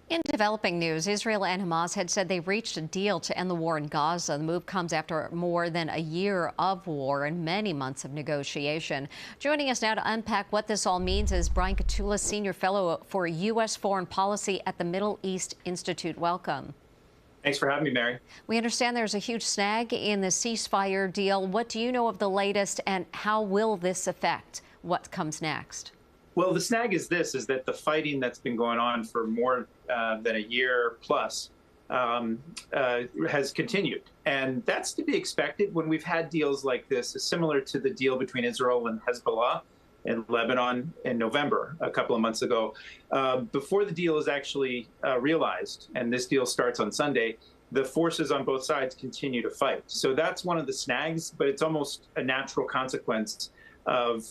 In developing news, Israel and Hamas had said they reached a deal to end the war in Gaza. The move comes after more than a year of war and many months of negotiation. Joining us now to unpack what this all means is Brian Katulis, Senior Fellow for U.S. Foreign Policy at the Middle East Institute. Welcome. Thanks for having me, Mary. We understand there's a huge snag in the ceasefire deal. What do you know of the latest, and how will this affect what comes next? Well, the snag is that the fighting that's been going on for more than a year plus has continued. And that's to be expected when we've had deals like this, similar to the deal between Israel and Hezbollah in Lebanon in November, a couple of months ago. Before the deal is actually realized, and this deal starts on Sunday, the forces on both sides continue to fight. So that's one of the snags, but it's almost a natural consequence of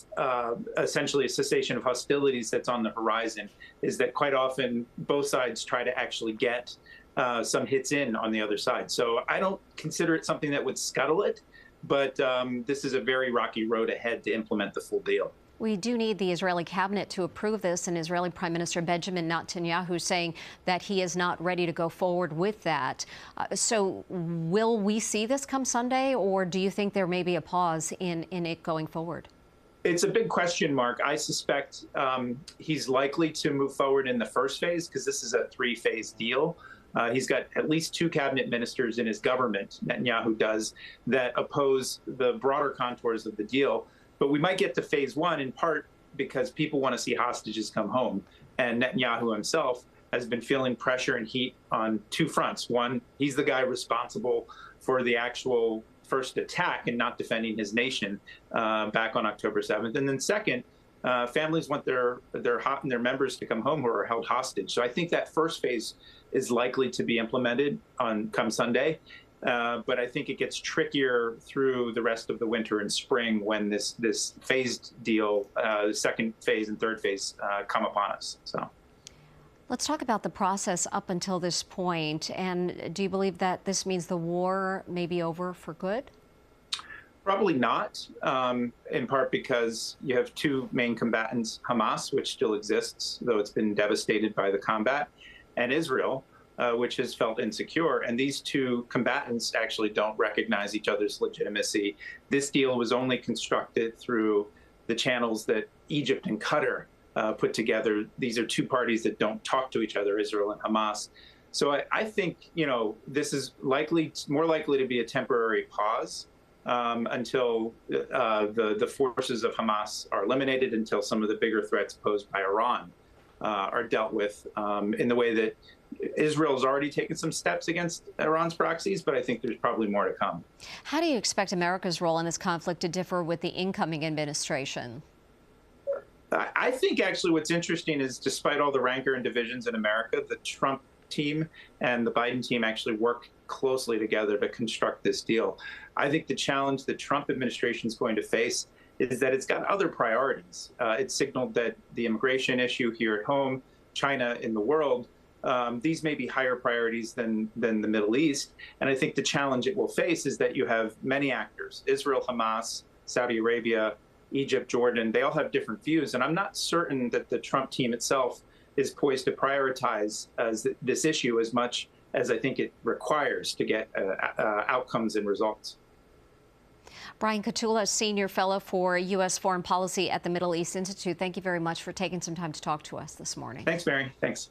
essentially a cessation of hostilities that's on the horizon, is that quite often both sides try to actually get some hits in on the other side. So I don't consider it something that would scuttle it, but this is a very rocky road ahead to implement the full deal. We do need the Israeli cabinet to approve this, and Israeli Prime Minister Benjamin Netanyahu saying that he is not ready to go forward with that. So will we see this come Sunday, or do you think there may be a pause in it going forward? It's a big question mark. I suspect he's likely to move forward in the first phase because this is a three-phase deal. He's got at least two cabinet ministers in his government, Netanyahu does, that oppose the broader contours of the deal. But we might get to phase one in part because people want to see hostages come home. And Netanyahu himself has been feeling pressure and heat on two fronts. One, he's the guy responsible for the actual first attack and not defending his nation back on October 7th. And then second, families want their members to come home who are held hostage. So I think that first phase is likely to be implemented on come Sunday. But I think it gets trickier through the rest of the winter and spring when this phased deal, the second phase and third phase come upon us. So. Let's talk about the process up until this point. And do you believe that this means the war may be over for good? Probably not, in part because you have two main combatants, Hamas, which still exists, though it's been devastated by the combat, and Israel, which has felt insecure. And these two combatants actually don't recognize each other's legitimacy. This deal was only constructed through the channels that Egypt and Qatar put together. These are two parties that don't talk to each other, Israel and Hamas. So I think, this is more likely to be a temporary pause until the forces of Hamas are eliminated, until some of the bigger threats posed by Iran are dealt with in the way that Israel's already taken some steps against Iran's proxies, but I think there's probably more to come. How do you expect America's role in this conflict to differ with the incoming administration? I think actually what's interesting is, despite all the rancor and divisions in America, the Trump team and the Biden team actually work closely together to construct this deal. I think the challenge the Trump administration is going to face is that it's got other priorities. It signaled that the immigration issue here at home, China in the world, these may be higher priorities than the Middle East. And I think the challenge it will face is that you have many actors, Israel, Hamas, Saudi Arabia, Egypt, Jordan, they all have different views. And I'm not certain that the Trump team itself is poised to prioritize this issue as much as I think it requires to get outcomes and results. Brian Katulis, Senior Fellow for U.S. Foreign Policy at the Middle East Institute, thank you very much for taking some time to talk to us this morning. Thanks, Mary. Thanks.